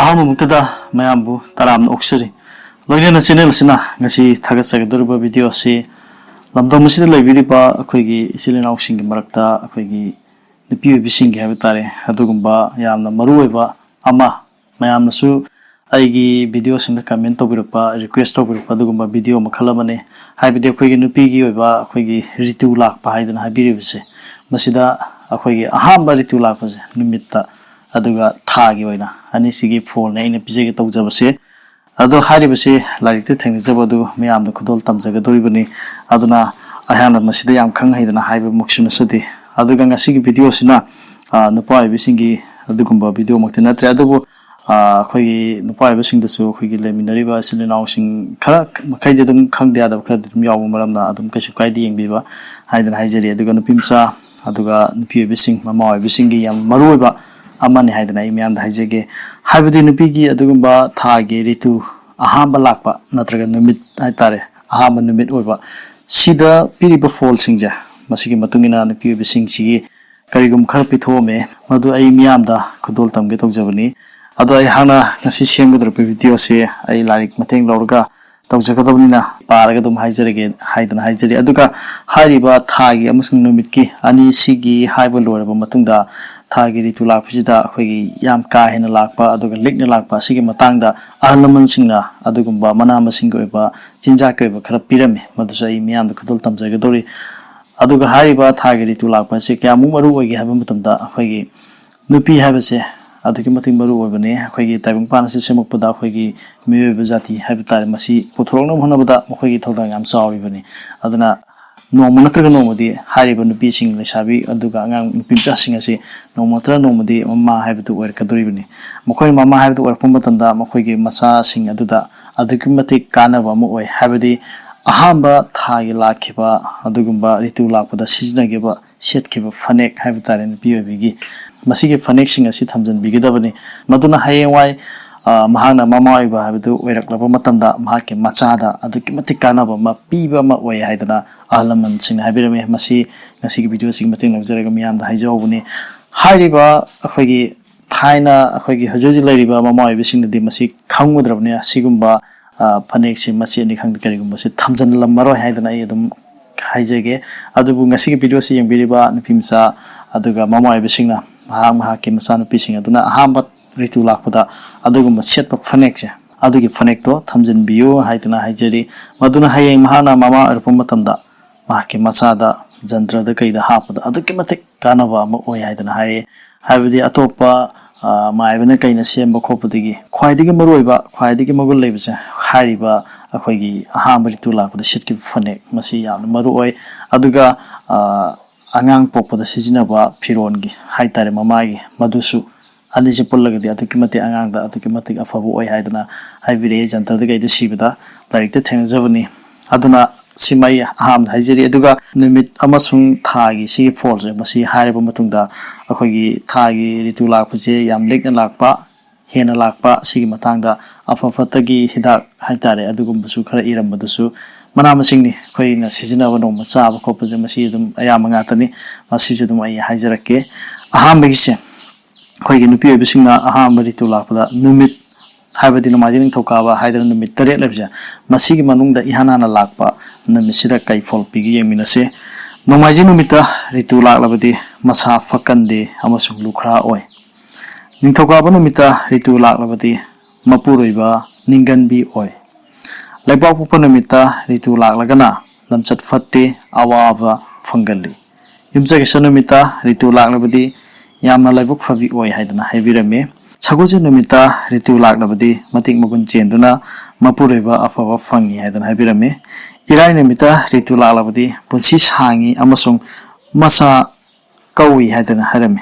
ꯑꯍꯥꯟꯕꯃꯛꯇꯗ ꯃꯌꯥꯝꯕꯨ ꯇꯔꯥꯝꯅ ꯑꯣꯛꯆꯔꯤ ꯂꯣꯏꯅꯅ ꯆꯦꯅꯦꯜ ꯑꯁꯤꯅ ꯉꯁꯤ ꯊꯥꯒꯠꯆꯒꯗꯧꯔꯤꯕ ꯚꯤꯗꯤꯑꯣ ꯑꯁꯤ ꯂꯝꯗꯝ ꯑꯁꯤꯗ ꯂꯩꯕꯤꯔꯤꯕ ꯑꯩꯈꯣꯏꯒꯤ ꯏꯆꯤꯜ ꯏꯅꯥꯎꯁꯤꯡꯒꯤ ꯃꯔꯛꯇ ꯑꯩꯈꯣꯏꯒꯤ ꯅꯨꯄꯤ ꯑꯣꯏꯕꯤꯁꯤꯡꯒꯤ ꯍꯥꯏꯕ ꯇꯥꯔꯦ ꯑꯗꯨꯒꯨꯝꯕ ꯌꯥꯝꯅ ꯃꯔꯨꯑꯣꯏꯕ ꯑꯃ ꯃꯌꯥꯝꯅꯁꯨ ꯑꯩꯒꯤ ꯚꯤꯗꯤꯑꯣꯁꯤꯡꯗ ꯀꯃꯦꯟ ꯇꯧꯕꯤꯔꯛꯄ ꯔꯤꯀ꯭ꯋꯦꯁ ꯇꯧꯕꯤꯔꯛꯄ ꯑꯗꯨꯒꯨꯝꯕ ꯚꯤꯗꯤꯑꯣ ꯃꯈꯜ ꯑꯃꯅꯤ ꯍꯥꯏꯕꯗꯤ ꯑꯩꯈꯣꯏꯒꯤ ꯅꯨꯄꯤꯒꯤ ꯑꯣꯏꯕ ꯑꯩꯈꯣꯏꯒꯤ ꯔꯤꯇꯨ ꯂꯥꯛꯄ ꯍꯥꯏꯗꯅ ꯍꯥꯏꯕꯤꯔꯤꯕꯁꯦ ꯃꯁꯤꯗ ꯑꯩꯈꯣꯏꯒꯤ ꯑꯍꯥꯟꯕ ꯔꯤꯇꯨ ꯂꯥꯛꯄꯁꯦ ꯅꯨꯃꯤꯠꯇ ꯑꯗꯨꯒ ꯊꯥꯒꯤ ꯑꯣꯏꯅ ꯑꯅꯤꯁꯤꯒꯤ ꯐꯣꯜꯅꯦ ꯑꯩꯅ ꯄꯤꯖꯒꯦ ꯇꯧꯖꯕꯁꯦ ꯑꯗꯣ ꯍꯥꯏꯔꯤꯕꯁꯤ ꯂꯥꯏꯔꯤꯛꯇ ꯊꯦꯡꯅꯖꯕ ꯑꯗꯨ ꯃꯌꯥꯝꯅ ꯈꯨꯗꯣꯜ ꯇꯝꯖꯒꯗꯧꯔꯤꯕꯅꯤ ꯑꯗꯨꯅ ꯑꯩꯍꯥꯛꯅ ꯃꯁꯤꯗ ꯌꯥꯝ ꯈꯪ ꯍꯩꯗꯅ ꯍꯥꯏꯕꯃꯛꯁꯨ ꯅꯠꯆꯗꯦ ꯑꯗꯨꯒ ꯉꯁꯤꯒꯤ ꯚꯤꯗꯤꯑꯣꯁꯤꯅ ꯅꯨꯄꯥ ꯑꯣꯏꯕꯤꯁꯤꯡꯒꯤ ꯑꯗꯨꯒꯨꯝꯕ ꯚꯤꯗꯤꯑꯣꯃꯛꯇꯤ ꯅꯠꯇ꯭ꯔꯦ ꯑꯗꯨꯕꯨ ꯑꯩꯈꯣꯏꯒꯤ ꯅꯨꯄꯥ ꯑꯣꯏꯕꯁꯤꯡꯗꯁꯨ ꯑꯩꯈꯣꯏꯒꯤ ꯂꯩꯃꯤꯟꯅꯔꯤꯕ ꯏꯆꯤꯜ ꯏꯅꯥꯎꯁꯤꯡ ꯈꯔ ꯃꯈꯩꯗꯤ ꯑꯗꯨꯝ ꯈꯪꯗ ꯌꯥꯗꯕ ꯈꯔꯗꯤ ꯑꯗꯨꯝ ꯌꯥꯎꯕ ꯃꯔꯝꯅ ꯑꯗꯨꯝ ꯀꯩꯁꯨ ꯀꯥꯏꯗꯦ ꯌꯦꯡꯕꯤꯕ ꯍꯥꯏꯗꯅ ꯍꯥꯏꯖꯔꯤ ꯑꯗꯨꯒ ꯅꯨꯄꯤ ꯃꯆꯥ ꯑꯗꯨꯒ ꯅꯨꯄꯤ ꯑꯣꯏꯕꯤꯁꯤꯡ ꯃꯃꯥ ꯑꯣꯏꯕꯤꯁꯤꯡꯒꯤ ꯌꯥꯝ ꯃꯔꯨꯑꯣꯏꯕ ꯑꯃꯅꯤ ꯍꯥꯏꯗꯅ ꯑꯩ ꯃꯌꯥꯝꯗ ꯍꯥꯏꯖꯒꯦ ꯍꯥꯏꯕꯗꯤ ꯅꯨꯄꯤꯒꯤ ꯑꯗꯨꯒꯨꯝꯕ ꯊꯥꯒꯤ ꯔꯤꯇꯨ ꯑꯍꯥꯟꯕ ꯂꯥꯛꯄ ꯅꯠꯇ꯭ꯔꯒ ꯅꯨꯃꯤꯠ ꯍꯥꯏꯇꯥꯔꯦ ꯑꯍꯥꯟꯕ ꯅꯨꯃꯤꯠ ꯑꯣꯏꯕ ꯁꯤꯗ ꯄꯤꯔꯤꯕ ꯐꯣꯜꯁꯤꯡꯁꯦ ꯃꯁꯤꯒꯤ ꯃꯇꯨꯡ ꯏꯟꯅ ꯅꯨꯄꯤ ꯑꯣꯏꯕꯤꯁꯤꯡꯁꯤꯒꯤ ꯀꯔꯤꯒꯨꯝꯕ ꯈꯔ ꯄꯤꯊꯣꯛꯑꯝꯃꯦ ꯃꯗꯨ ꯑꯩ ꯃꯤꯌꯥꯝꯗ ꯈꯨꯗꯣꯜ ꯇꯝꯒꯦ ꯇꯧꯖꯕꯅꯤ ꯑꯗꯣ ꯑꯩꯍꯥꯛꯅ ꯉꯁꯤ ꯁꯦꯝꯒꯗꯧꯔꯤꯕ ꯚꯤꯗꯤꯑꯣꯁꯦ ꯑꯩ ꯂꯥꯏꯔꯤꯛ ꯃꯇꯦꯡ ꯂꯧꯔꯒ ꯇꯧꯖꯒꯗꯕꯅꯤꯅ ꯄꯥꯔꯒ ꯑꯗꯨꯝ ꯍꯥꯏꯖꯔꯒꯦ ꯍꯥꯏꯗꯅ ꯍꯥꯏꯖꯔꯤ ꯑꯗꯨꯒ ꯍꯥꯏꯔꯤꯕ ꯊꯥꯒꯤ ꯑꯃꯁꯨꯡ ꯅꯨꯃꯤꯠꯀꯤ ꯑꯅꯤꯁꯤꯒꯤ ꯍꯥꯏꯕ ꯂꯣꯏꯔꯕ ꯃꯇꯨꯡꯗ ꯊꯥꯒꯤ ꯔꯤꯇꯨ ꯂꯥꯛꯄꯁꯤꯗ ꯑꯩꯈꯣꯏꯒꯤ ꯌꯥꯝ ꯀꯥ ꯍꯦꯟꯅ ꯂꯥꯛꯄ ꯑꯗꯨꯒ ꯂꯤꯛꯅ ꯂꯥꯛꯄ ꯑꯁꯤꯒꯤ ꯃꯇꯥꯡꯗ ꯑꯍꯜ ꯂꯃꯟꯁꯤꯡꯅ ꯑꯗꯨꯒꯨꯝꯕ ꯃꯅꯥ ꯃꯁꯤꯡꯒꯤ ꯑꯣꯏꯕ ꯆꯤꯟꯖꯥꯛꯀꯤ ꯑꯣꯏꯕ ꯈꯔ ꯄꯤꯔꯝꯃꯤ ꯃꯗꯨꯁꯨ ꯑꯩ ꯃꯤꯌꯥꯝꯗ ꯈꯨꯗꯣꯜ ꯇꯝꯖꯒꯗꯧꯔꯤ ꯑꯗꯨꯒ ꯍꯥꯏꯔꯤꯕ ꯊꯥꯒꯤ ꯔꯤꯇꯨ ꯂꯥꯛꯄ ꯑꯁꯤ ꯀꯌꯥꯃꯨꯛ ꯃꯔꯨ ꯑꯣꯏꯒꯦ ꯍꯥꯏꯕ ꯃꯇꯝꯗ ꯑꯩꯈꯣꯏꯒꯤ ꯅꯨꯄꯤ ꯍꯥꯏꯕꯁꯦ ꯑꯗꯨꯛꯀꯤ ꯃꯇꯤꯛ ꯃꯔꯨ ꯑꯣꯏꯕꯅꯤ ꯑꯩꯈꯣꯏꯒꯤ ꯇꯥꯏꯕꯪꯄꯥꯟ ꯑꯁꯤ ꯁꯦꯝꯃꯛꯄꯗ ꯑꯩꯈꯣꯏꯒꯤ ꯃꯤꯑꯣꯏꯕ ꯖꯥꯇꯤ ꯍꯥꯏꯕ ꯇꯥꯔꯦ ꯃꯁꯤ ꯄꯨꯊꯣꯔꯛꯅꯕ ꯍꯣꯠꯅꯕꯗ ꯃꯈꯣꯏꯒꯤ ꯊꯧꯗꯥꯡ ꯌꯥꯝ ꯆꯥꯎꯔꯤꯕꯅꯤ ꯑꯗꯨꯅ ꯅꯣꯡꯃ ꯅꯠꯇ꯭ꯔꯒ ꯅꯣꯡꯃꯗꯤ ꯍꯥꯏꯔꯤꯕ ꯅꯨꯄꯤꯁꯤꯡ ꯂꯩꯁꯥꯕꯤ ꯑꯗꯨꯒ ꯑꯉꯥꯡ ꯅꯨꯄꯤ ꯃꯆꯥꯁꯤꯡ ꯑꯁꯤ ꯅꯣꯡꯃ ꯅꯠꯇ꯭ꯔꯒ ꯅꯣꯡꯃꯗꯤ ꯃꯃꯥ ꯍꯥꯏꯕꯗꯨ ꯑꯣꯏꯔꯛꯀꯗꯧꯔꯤꯕꯅꯤ ꯃꯈꯣꯏꯅ ꯃꯃꯥ ꯍꯥꯏꯕꯗꯨ ꯑꯣꯏꯔꯛꯄ ꯃꯇꯝꯗ ꯃꯈꯣꯏꯒꯤ ꯃꯆꯥꯁꯤꯡ ꯑꯗꯨꯗ ꯑꯗꯨꯛꯀꯤ ꯃꯇꯤꯛ ꯀꯥꯟꯅꯕ ꯑꯃ ꯑꯣꯏ ꯍꯥꯏꯕꯗꯤ ꯑꯍꯥꯟꯕ ꯊꯥꯒꯤ ꯂꯥꯛꯈꯤꯕ ꯑꯗꯨꯒꯨꯝꯕ ꯔꯤꯇꯨ ꯂꯥꯛꯄꯗ ꯁꯤꯖꯤꯟꯅꯈꯤꯕ ꯁꯦꯠꯈꯤꯕ ꯐꯅꯦꯛ ꯍꯥꯏꯕ ꯇꯥꯔꯦ ꯅꯨꯄꯤ ꯑꯣꯏꯕꯤꯒꯤ ꯃꯁꯤꯒꯤ ꯐꯅꯦꯛꯁꯤꯡ ꯑꯁꯤ ꯊꯝꯖꯤꯟꯕꯤꯒꯗꯕꯅꯤ ꯃꯗꯨꯅ ꯍꯌꯦꯡꯋꯥꯏ ꯃꯍꯥꯛꯅ ꯃꯃꯥ ꯑꯣꯏꯕ ꯍꯥꯏꯕꯗꯨ ꯑꯣꯏꯔꯛꯂꯕ ꯃꯇꯝꯗ ꯃꯍꯥꯛꯀꯤ ꯃꯆꯥꯗ ꯑꯗꯨꯛꯀꯤ ꯃꯇꯤꯛ ꯀꯥꯟꯅꯕ ꯑꯃ ꯄꯤꯕ ꯑꯃ ꯑꯣꯏ ꯍꯥꯏꯗꯅ ꯑꯍꯜ ꯂꯃꯟꯁꯤꯡꯅ ꯍꯥꯏꯕꯤꯔꯝꯃꯤ ꯃꯁꯤ ꯉꯁꯤꯒꯤ ꯚꯤꯗꯤꯑꯣꯁꯤꯒꯤ ꯃꯇꯦꯡ ꯂꯧꯖꯔꯒ ꯃꯤꯌꯥꯝꯗ ꯍꯥꯏꯖꯍꯧꯕꯅꯤ ꯍꯥꯏꯔꯤꯕ ꯑꯩꯈꯣꯏꯒꯤ ꯊꯥꯏꯅ ꯑꯩꯈꯣꯏꯒꯤ ꯍꯧꯖꯤꯛ ꯍꯧꯖꯤꯛ ꯂꯩꯔꯤꯕ ꯃꯃꯥ ꯑꯣꯏꯕꯁꯤꯡꯅꯗꯤ ꯃꯁꯤ ꯈꯪꯒꯗ꯭ꯔꯕꯅꯤ ꯑꯁꯤꯒꯨꯝꯕ ꯐꯅꯦꯛꯁꯤ ꯃꯆꯦꯠꯅꯤ ꯈꯪꯗꯦ ꯀꯔꯤꯒꯨꯝꯕꯁꯤ ꯊꯝꯖꯤꯜꯂꯝꯃꯔꯣꯏ ꯍꯥꯏꯗꯅ ꯑꯩ ꯑꯗꯨꯝ ꯍꯥꯏꯖꯒꯦ ꯑꯗꯨꯕꯨ ꯉꯁꯤꯒꯤ ꯚꯤꯗꯤꯑꯣꯁꯤ ꯌꯦꯡꯕꯤꯔꯤꯕ ꯅꯨꯄꯤ ꯃꯆꯥ ꯑꯗꯨꯒ ꯃꯃꯥ ꯑꯣꯏꯕꯁꯤꯡꯅ ꯃꯍꯥꯛꯀꯤ ꯃꯆꯥꯅꯨꯄꯤꯁꯤꯡ ꯑꯗꯨꯅ ꯑꯍꯥꯟꯕ ꯔꯤꯇꯨ ꯂꯥꯛꯄꯗ ꯑꯗꯨꯒꯨꯝꯕ ꯁꯦꯠꯄ ꯐꯅꯦꯛꯁꯦ ꯑꯗꯨꯒꯤ ꯐꯅꯦꯛꯇꯣ ꯊꯝꯖꯤꯟꯕꯤꯌꯨ ꯍꯥꯏꯗꯨꯅ ꯍꯥꯏꯖꯔꯤ ꯃꯗꯨꯅ ꯍꯌꯦꯡ ꯃꯍꯥꯛꯅ ꯃꯃꯥ ꯑꯣꯏꯔꯛꯄ ꯃꯇꯝꯗ ꯃꯍꯥꯛꯀꯤ ꯃꯆꯥꯗ ꯖꯟꯇ꯭ꯔꯗ ꯀꯩꯗ ꯍꯥꯞꯄꯗ ꯑꯗꯨꯛꯀꯤ ꯃꯇꯤꯛ ꯀꯥꯟꯅꯕ ꯑꯃ ꯑꯣꯏ ꯍꯥꯏꯗꯅ ꯍꯥꯏꯔꯤ ꯍꯥꯏꯕꯗꯤ ꯑꯇꯣꯞꯄ ꯃꯥꯏꯕꯅ ꯀꯩꯅ ꯁꯦꯝꯕ ꯈꯣꯠꯄꯗꯒꯤ ꯈ꯭ꯋꯥꯏꯗꯒꯤ ꯃꯔꯨꯑꯣꯏꯕ ꯈ꯭ꯋꯥꯏꯗꯒꯤ ꯃꯒꯨꯟ ꯂꯩꯕꯁꯦ ꯍꯥꯏꯔꯤꯕ ꯑꯩꯈꯣꯏꯒꯤ ꯑꯍꯥꯟꯕ ꯔꯤꯇꯨ ꯂꯥꯛꯄꯗ ꯁꯦꯠꯈꯤꯕ ꯐꯅꯦꯛ ꯃꯁꯤ ꯌꯥꯝꯅ ꯃꯔꯨ ꯑꯣꯏ ꯑꯗꯨꯒ ꯑꯉꯥꯡ ꯄꯣꯛꯄꯗ ꯁꯤꯖꯤꯟꯅꯕ ꯐꯤꯔꯣꯟꯒꯤ ꯍꯥꯏꯇꯥꯔꯦ ꯃꯃꯥꯒꯤ ꯃꯗꯨꯁꯨ ꯑꯅꯤꯁꯤ ꯄꯨꯜꯂꯒꯗꯤ ꯑꯗꯨꯛꯀꯤ ꯃꯇꯤꯛ ꯑꯉꯥꯡꯗ ꯑꯗꯨꯛꯀꯤ ꯃꯇꯤꯛ ꯑꯐꯕ ꯑꯣꯏ ꯍꯥꯏꯗꯅ ꯍꯥꯏꯕꯤꯔꯛꯏ ꯖꯟꯇ꯭ꯔꯗ ꯀꯩꯗ ꯁꯤꯕꯗ ꯂꯥꯏꯔꯤꯛꯇ ꯊꯦꯡꯅꯖꯕꯅꯤ ꯑꯗꯨꯅ ꯁꯤꯃ ꯑꯩ ꯑꯍꯥꯟꯕꯗ ꯍꯥꯏꯖꯔꯤ ꯑꯗꯨꯒ ꯅꯨꯃꯤꯠ ꯑꯃꯁꯨꯡ ꯊꯥꯒꯤ ꯁꯤꯒꯤ ꯐꯣꯜꯁꯦ ꯃꯁꯤ ꯍꯥꯏꯔꯕ ꯃꯇꯨꯡꯗ ꯑꯩꯈꯣꯏꯒꯤ ꯊꯥꯒꯤ ꯔꯤꯇꯨ ꯂꯥꯛꯄꯁꯦ ꯌꯥꯝ ꯂꯤꯛꯅ ꯂꯥꯛꯄ ꯍꯦꯟꯅ ꯂꯥꯛꯄ ꯁꯤꯒꯤ ꯃꯇꯥꯡꯗ ꯑꯐ ꯐꯠꯇꯒꯤ ꯍꯤꯗꯥꯛ ꯍꯥꯏꯇꯥꯔꯦ ꯑꯗꯨꯒꯨꯝꯕꯁꯨ ꯈꯔ ꯏꯔꯝꯕꯗꯨꯁꯨ ꯃꯅꯥ ꯃꯁꯤꯡꯅꯤ ꯑꯩꯈꯣꯏꯅ ꯁꯤꯖꯤꯟꯅꯕ ꯅꯣꯡꯃ ꯆꯥꯕ ꯈꯣꯠꯄꯁꯦ ꯃꯁꯤ ꯑꯗꯨꯝ ꯑꯌꯥꯝꯕ ꯉꯥꯛꯇꯅꯤ ꯃꯁꯤꯁꯨ ꯑꯗꯨꯝ ꯑꯩ ꯍꯥꯏꯖꯔꯛꯀꯦ ꯑꯍꯥꯟꯕꯒꯤꯁꯦ ꯑꯩꯈꯣꯏꯒꯤ ꯅꯨꯄꯤ ꯑꯣꯏꯕꯁꯤꯡꯅ ꯑꯍꯥꯟꯕ ꯔꯤꯇꯨ ꯂꯥꯛꯄꯗ ꯅꯨꯃꯤꯠ ꯍꯥꯏꯕꯗꯤ ꯅꯣꯡꯃꯥꯏꯖꯤꯡ ꯅꯤꯡꯊꯧꯀꯥꯕ ꯍꯥꯏꯗꯅ ꯅꯨꯃꯤꯠ 7 ꯂꯩꯕꯁꯦ ꯃꯁꯤꯒꯤ ꯃꯅꯨꯡꯗ ꯏꯍꯥꯟ ꯍꯥꯟꯅ ꯂꯥꯛꯄ ꯅꯨꯃꯤꯠꯁꯤꯗ ꯀꯩ ꯐꯣꯜ ꯄꯤꯒꯦ ꯌꯦꯡꯃꯤꯟꯅꯁꯦ ꯅꯣꯡꯃꯥꯏꯖꯤꯡ ꯅꯨꯃꯤꯠꯇ ꯔꯤꯇꯨ ꯂꯥꯛꯂꯕꯗꯤ ꯃꯁꯥ ꯐꯛꯀꯟꯗꯦ ꯑꯃꯁꯨꯡ ꯂꯨꯈ꯭ꯔꯥ ꯑꯣꯏ ꯅꯤꯡꯊꯧꯀꯥꯕ ꯅꯨꯃꯤꯠꯇ ꯔꯤꯇꯨ ꯂꯥꯛꯂꯕꯗꯤ ꯃꯄꯨꯔꯣꯏꯕ ꯅꯤꯡꯒꯟꯕꯤ ꯑꯣꯏ ꯂꯩꯕꯥꯛꯄꯣꯛꯄ ꯅꯨꯃꯤꯠꯇ ꯔꯤꯇꯨ ꯂꯥꯛꯂꯒꯅ ꯂꯝꯆꯠ ꯐꯠꯇꯦ ꯑꯋꯥꯕ ꯐꯪꯒꯜꯂꯤ ꯌꯨꯝꯁꯀꯩꯁ ꯅꯨꯃꯤꯠꯇ ꯔꯤꯇꯨ ꯂꯥꯛꯂꯕꯗꯤ ꯌꯥꯝꯅ ꯂꯥꯏꯕꯛ ꯐꯕꯤ ꯑꯣꯏ ꯍꯥꯏꯗꯅ ꯍꯥꯏꯕꯤꯔꯝꯃꯤ ꯁꯒꯣꯜꯁꯦꯟ ꯅꯨꯃꯤꯠꯇ ꯔꯤꯇꯨ ꯂꯥꯛꯂꯕꯗꯤ ꯃꯇꯤꯛ ꯃꯒꯨꯟ ꯆꯦꯟꯗꯨꯅ ꯃꯄꯨꯔꯣꯏꯕ ꯑꯐꯕ ꯐꯪꯏ ꯍꯥꯏꯗꯅ ꯍꯥꯏꯕꯤꯔꯝꯃꯤ ꯏꯔꯥꯏ ꯅꯨꯃꯤꯠꯇ ꯔꯤꯇꯨ ꯂꯥꯛꯂꯕꯗꯤ ꯄꯨꯟꯁꯤ ꯁꯥꯡꯏ ꯑꯃꯁꯨꯡ ꯃꯆꯥ ꯀꯧꯏ ꯍꯥꯏꯗꯅ ꯍꯥꯏꯔꯝꯃꯤ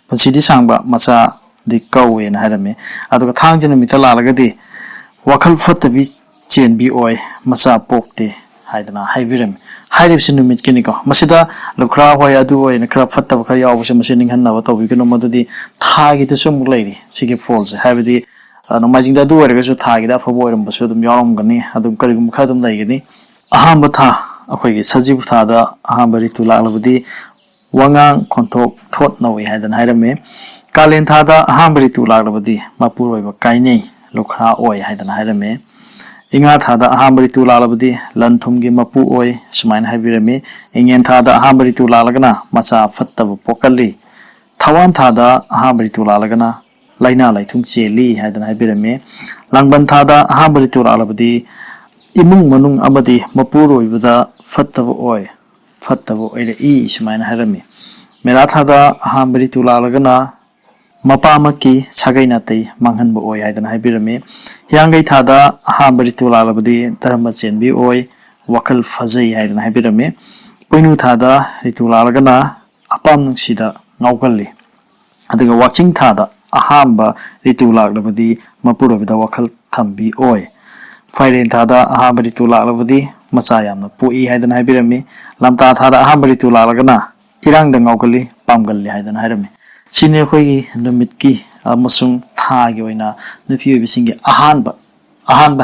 ꯄꯨꯟꯁꯤꯗꯤ ꯁꯥꯡꯕ ꯃꯆꯥꯗꯤ ꯀꯧꯋꯦꯅ ꯍꯥꯏꯔꯝꯃꯤ ꯑꯗꯨꯒ ꯊꯥꯡꯖ ꯅꯨꯃꯤꯠꯇ ꯂꯥꯛꯂꯒꯗꯤ ꯋꯥꯈꯜ ꯐꯠꯇꯕꯤ ꯆꯦꯟꯕꯤ ꯑꯣꯏ ꯃꯆꯥ ꯄꯣꯛꯇꯦ ꯍꯥꯏꯗꯅ ꯍꯥꯏꯕꯤꯔꯝꯃꯤ ꯍꯥꯏꯔꯤꯕꯁꯤ ꯅꯨꯃꯤꯠꯀꯤꯅꯤꯀꯣ ꯃꯁꯤꯗ ꯂꯨꯈ꯭ꯔꯥ ꯍꯣꯏ ꯑꯗꯨ ꯑꯣꯏꯅ ꯈꯔ ꯐꯠꯇꯕ ꯈꯔ ꯌꯥꯎꯕꯁꯦ ꯃꯁꯤ ꯅꯤꯡꯍꯟꯅꯕ ꯇꯧꯕꯤꯒꯅꯨ ꯃꯗꯨꯗꯤ ꯊꯥꯒꯤꯗꯁꯨ ꯑꯃꯨꯛ ꯂꯩꯔꯤ ꯁꯤꯒꯤ ꯐꯣꯜꯁꯦ ꯍꯥꯏꯕꯗꯤ ꯅꯣꯡꯃꯥꯏꯖꯤꯡꯗ ꯑꯗꯨ ꯑꯣꯏꯔꯒꯁꯨ ꯊꯥꯒꯤꯗ ꯑꯐꯕ ꯑꯣꯏꯔꯝꯕꯁꯨ ꯑꯗꯨꯝ ꯌꯥꯎꯔꯝꯒꯅꯤ ꯑꯗꯨꯝ ꯀꯔꯤꯒꯨꯝꯕ ꯈꯔ ꯑꯗꯨꯝ ꯂꯩꯒꯅꯤ ꯑꯍꯥꯟꯕ ꯊꯥ ꯑꯩꯈꯣꯏꯒꯤ ꯁꯖꯤꯕꯨ ꯊꯥꯗ ꯑꯍꯥꯟꯕ ꯔꯤꯇꯨ ꯂꯥꯛꯂꯕꯗꯤ ꯋꯥꯉꯥꯡ ꯈꯣꯟꯊꯣꯛ ꯊꯣꯠ ꯅꯧꯏ ꯍꯥꯏꯗꯅ ꯍꯥꯏꯔꯝꯃꯤ कालेन थादा अहांब ऋतु लागलबदी मपुरोइब काइनै लोखरा ओय हाइदना हाइरमे इंगा थादा अहांब ऋतु लागलबदी लनथुमगी मपु ओय सुमाइन हाइबिरमे इंगेन थादा अहांब ऋतु लागलगना मचा फत्तब पोकल्ली थवान थादा अहांब ऋतु लागलगना लाइना लाइथुम चेली हाइदना हाइबिरमे लांगबन थादा अहांब ऋतु लागलबदी इमुंग मनुंग अमदी मपुरोइबदा फत्तब ओय इ सुमाइन हाइरमे मेरा थादा अहांब ऋतु लागलगना मपामकी सगै नातै मांगहनब ओय हाइदना हाइबिरमे हियांगै थादा अहांब ऋतु लागलबदी धर्म चेनबी ओय वखल फजै हाइदना हाइबिरमे पोइनु थादा ऋतु लागलगना अपाम नुंगसिदा ngawgalli aduga watching thada ahamba ritu laglabadi mapurobida wakal thambi oy fairen thada ahamba ritu laglabadi macha yamna poi haidana haibirami lamta thada ahamba ritu laglagana irangda ngawgalli pamgalli haidana hairami sine khoigi numitki amasung thagi oina nupi obisingi ahanba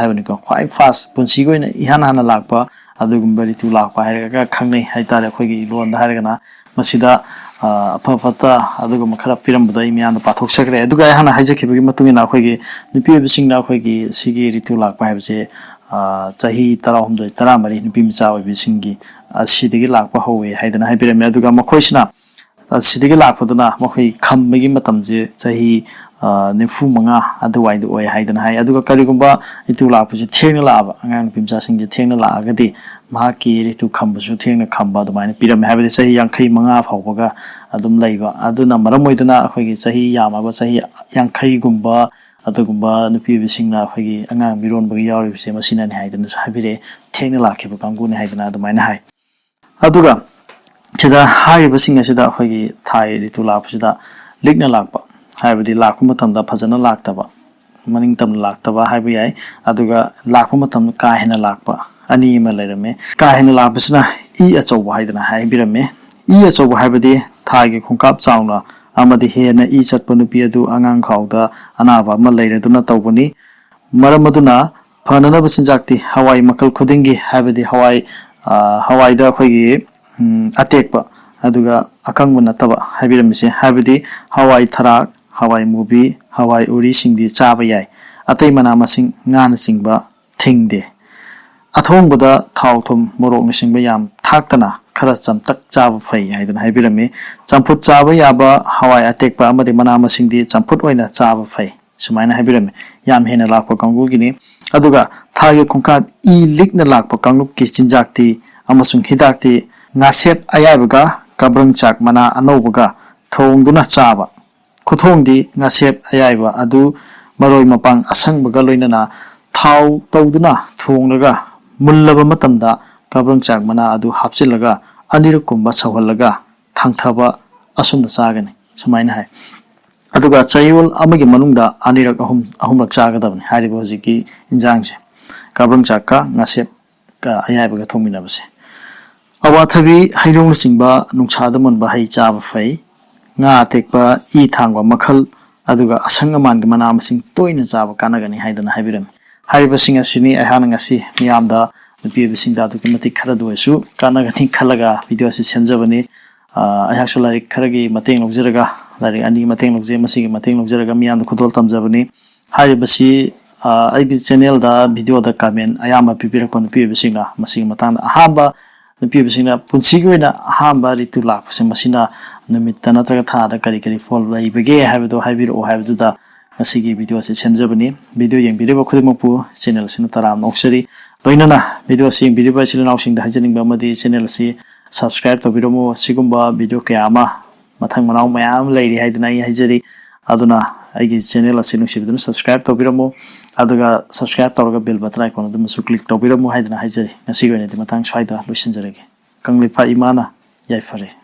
haibani ko khwai fast punsi goina ihan hana lakpa adugumba ritu lakpa hairaga khangnei haitare khoigi lon da hairagana masida afafata adugum khara pirambada imianda pathok sakre aduga hana haijakibagi matungina khoigi nupi obisingna khoigi sigi ritu lakpa haibse chahi 13 13 nupi micha obisingi asidigi lakpa howe haidana haibirame aduga makhoisina asidigi lakpaduna makhoi khambagi matamje chahi nifu manga aduwai do oy haidana hai aduga karigumba ritu lakpase thengna laaba angang nupi micha singje thengna laagadi mahaki ritu khambasu thengna khamba dumaina pirame haibadi chahi 65 fawbaga adum laiba aduna maramoiduna akhoi chahi yamaba chahi 50 gumba adugumba nupi bisingna akhoi angang miron bagi yawri bise masina ni haidana habire thengna lakhiba kanguni haidana adumaina hai aduga chida hai basinga sida akhoi thai ritu lakpasida likna lakpa haibadi lakpa matamda phajana laktaba maning tam laktaba haibu yai aduga lakpa matam ka hena lakpa ani ma lairame ka hena lakpasina I achouba haidana haibirame I achouba haibadi thagi khungkap chauna amadi hena I chatpa nupi adu angang khawda anaba ma lairaduna tawbani maramaduna phanana basinjakti hawai makal khudingi haibadi hawai da khoigi atekpa aduga akangbu nataba haibiramise haibadi hawai tharak hawai mubi hawai uri singdi chaba yai atai mana masing ngana singba thingde athongbada thawthum morok nisingba yam thaktana khara chamtak chaba fai haidana haibirame champut chaba yaba hawai atekpa amadi mana masingdi champut oina chaba fai sumaina haibirame yam hena lakpa kanggu gini aduga thagi khungka I likna lakpa kanglup ki chinjakti amasung hidakti ngasep ayabaga kabrang chak mana anaubaga thongduna chaba khuthongdi ngasep ayaiba adu maroi mapang asangbaga loinana thaw tawduna thonglaga mullaba matamda kabrang chak mana adu hapsilaga anirukumba sawhallaga thangthaba asumna chagani sumaina hai aduga chayol amagi manungda anirak ahumrak chagadabani hariba hojiki injangse kabrang chak ka ngasep ka ayaibaga thongminabase awathabi hairong singba nungchada monba hai chaba fai nga tekpa I thangwa makhal aduga asangaman mana masing toina chaba kanagani haidana haibiram hariba singa sini ahana ngasi miyamda nupi bisinda du kimati khara duesu kanagani khalaga video si senjabani ayaksu larik kharagi mateng logjaraga larik ani mateng logje masigi mateng logjaraga miyamda khudol tamjabani hariba si aigi channel da video da comment ayama pipirakpa nupi bisinga masigi matanda ahamba nupi bisinga punsigi oina ahamba ritu lakpase masina numitta natraga thada kari fall laibage haibado haibiro haibaduda masigi video se senjabani video yengbiriba khudimokpu channel sina taram oksari loinana video se yengbiriba chilinaw singda hajaningba amadi channel se subscribe tobiromo sigumba video kayama mathang manaw mayam lairi haidana I hajari aduna aigi channel ase nungsibiduna subscribe tobiromo aduga subscribe tawraga bell button icon adum su click tobiromo haidana hajari ngasi goine de mathang swaida loisinjarege kanglifa imana yai fare